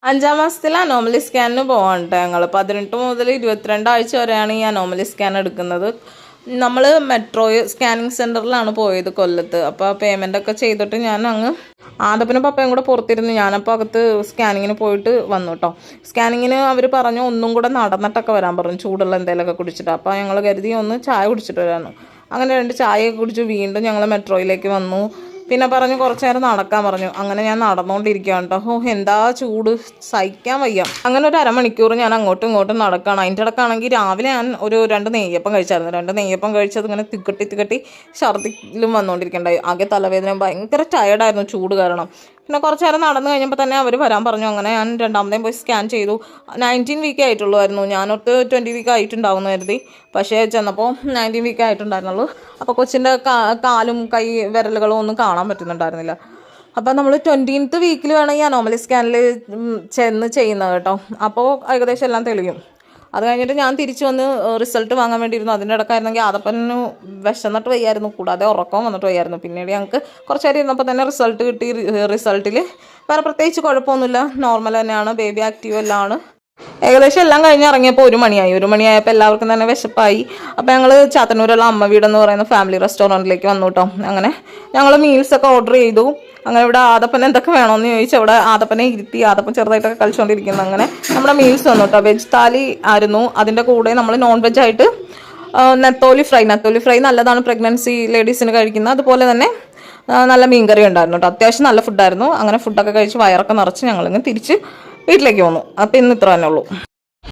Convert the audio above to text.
5-ാം മാസത്തിൽ അനോമലി സ്കാനിന് പോകാനുണ്ട് ഞങ്ങൾ 18 മുതൽ 22 ആഴ്ച വരെയാണ് ഈ അനോമലി സ്കാൻ എടുക്കുന്നത്. നമ്മൾ മെട്രോ സ്കാനിങ് സെൻറ്ററിലാണ് പോയത് കൊല്ലത്ത്. അപ്പോൾ പേയ്മെൻ്റൊക്കെ ചെയ്തിട്ട് ഞാൻ അങ്ങ് ആദപ്പനും പപ്പയും കൂടെ പുറത്തിരുന്ന് ഞാനപ്പോൾ അകത്ത് സ്കാനിങ്ങിന് പോയിട്ട് വന്നു കേട്ടോ. സ്കാനിങ്ങിന് അവർ പറഞ്ഞു ഒന്നും കൂടെ നടന്നിട്ടൊക്കെ വരാൻ പറഞ്ഞു, ചൂടുള്ള എന്തെങ്കിലുമൊക്കെ കുടിച്ചിട്ട്. അപ്പോൾ ഞങ്ങൾ കരുതി ഒന്ന് ചായ കുടിച്ചിട്ട് വരാമെന്ന്. അങ്ങനെ 2 ചായയൊക്കെ കുടിച്ച് വീണ്ടും ഞങ്ങൾ മെട്രോയിലേക്ക് വന്നു. പിന്നെ പറഞ്ഞു കുറച്ച് നേരം നടക്കാൻ പറഞ്ഞു. അങ്ങനെ ഞാൻ നടന്നുകൊണ്ടിരിക്കുകയാണ് കേട്ടോ. എന്താ ചൂട്, സഹിക്കാൻ വയ്യ. അങ്ങനെ ഒരു അരമണിക്കൂർ ഞാൻ അങ്ങോട്ടും ഇങ്ങോട്ടും നടക്കുകയാണ്. അതിൻ്റെ ഇടക്കാണെങ്കിൽ രാവിലെ ഞാൻ ഒരു 2 നെയ്യപ്പം കഴിച്ചായിരുന്നു. 2 നെയ്യപ്പം കഴിച്ചത് ഇങ്ങനെ തിക്കട്ടി ഛർദിലും വന്നുകൊണ്ടിരിക്കണ്ടായി. ആകെ തലവേദന, ഭയങ്കര ടയർഡായിരുന്നു ചൂട് കാരണം. പിന്നെ കുറച്ച് നേരം നടന്നു കഴിഞ്ഞപ്പോൾ തന്നെ അവർ വരാൻ പറഞ്ഞു. അങ്ങനെ ഞാൻ 2ാമതേം പോയി സ്കാൻ ചെയ്തു. 19 വീക്ക് ആയിട്ടുള്ളായിരുന്നു. ഞാനൊട്ട് 20 വീക്ക് ആയിട്ടുണ്ടാവുമെന്ന് കരുതി. പക്ഷേ ചെന്നപ്പോൾ 19 വീക്ക് ആയിട്ടുണ്ടായിരുന്നുള്ളൂ. അപ്പോൾ കൊച്ചിൻ്റെ കാലും കൈ വിരലുകളും ഒന്നും കാണാൻ പറ്റുന്നുണ്ടായിരുന്നില്ല. അപ്പോൾ നമ്മൾ 20th വീക്കിൽ വേണം ഈ അനോമലി സ്കാനിൽ ചെന്ന് ചെയ്യുന്നത് കേട്ടോ. അപ്പോൾ ഏകദേശം എല്ലാം തെളിയും. അത് കഴിഞ്ഞിട്ട് ഞാൻ തിരിച്ചു വന്ന് റിസൾട്ട് വാങ്ങാൻ വേണ്ടിയിരുന്നു. അതിൻ്റെ ഇടക്കായിരുന്നെങ്കിൽ ആദപ്പന് വിശന്നിട്ട് വയ്യായിരുന്നു, കൂടാതെ ഉറക്കം വന്നിട്ട് വയ്യായിരുന്നു. പിന്നീട് ഞങ്ങൾക്ക് കുറച്ച് നേരം ഇരുന്നപ്പോൾ തന്നെ റിസൾട്ട് കിട്ടി. റിസൾട്ടിൽ വേറെ പ്രത്യേകിച്ച് കുഴപ്പമൊന്നുമില്ല, നോർമൽ തന്നെയാണ്, ബേബി ആക്റ്റീവ് എല്ലാം ആണ്. ഏകദേശം എല്ലാം കഴിഞ്ഞ് ഇറങ്ങിയപ്പോൾ 1 മണിയായി. 1 മണിയായപ്പോൾ എല്ലാവർക്കും തന്നെ വിശപ്പായി. അപ്പോൾ ഞങ്ങൾ ചാത്തന്നൂരുള്ള അമ്മ വീടെന്ന് പറയുന്ന ഫാമിലി റെസ്റ്റോറൻറ്റിലേക്ക് വന്നു കേട്ടോ. അങ്ങനെ ഞങ്ങൾ മീൽസൊക്കെ ഓർഡർ ചെയ്തു. അങ്ങനെ ഇവിടെ ആദപ്പന് എന്തൊക്കെ വേണമെന്ന് ചോദിച്ചു. അവിടെ ആദപ്പനെ ഇരുത്തി, ആദപ്പൻ ചെറുതായിട്ടൊക്കെ കളിച്ചുകൊണ്ടിരിക്കുന്നു. അങ്ങനെ നമ്മുടെ മീൽസ് വന്നു കേട്ടോ. വെജ് താലി ആയിരുന്നു. അതിൻ്റെ കൂടെ നമ്മൾ നോൺ വെജ് ആയിട്ട് നെത്തോലി ഫ്രൈ നല്ലതാണ് പ്രഗ്നൻസി ലേഡീസിന് കഴിക്കുന്നത്. അതുപോലെ തന്നെ നല്ല മീൻകറി ഉണ്ടായിരുന്നു കേട്ടോ. അത്യാവശ്യം നല്ല ഫുഡായിരുന്നു. അങ്ങനെ ഫുഡൊക്കെ കഴിച്ച് വയറൊക്കെ നിറച്ച് ഞങ്ങളിങ്ങനെ തിരിച്ച് വീട്ടിലേക്ക് പോന്നു. അപ്പോൾ ഇന്ന് ഇത്ര തന്നെ ഉള്ളൂ.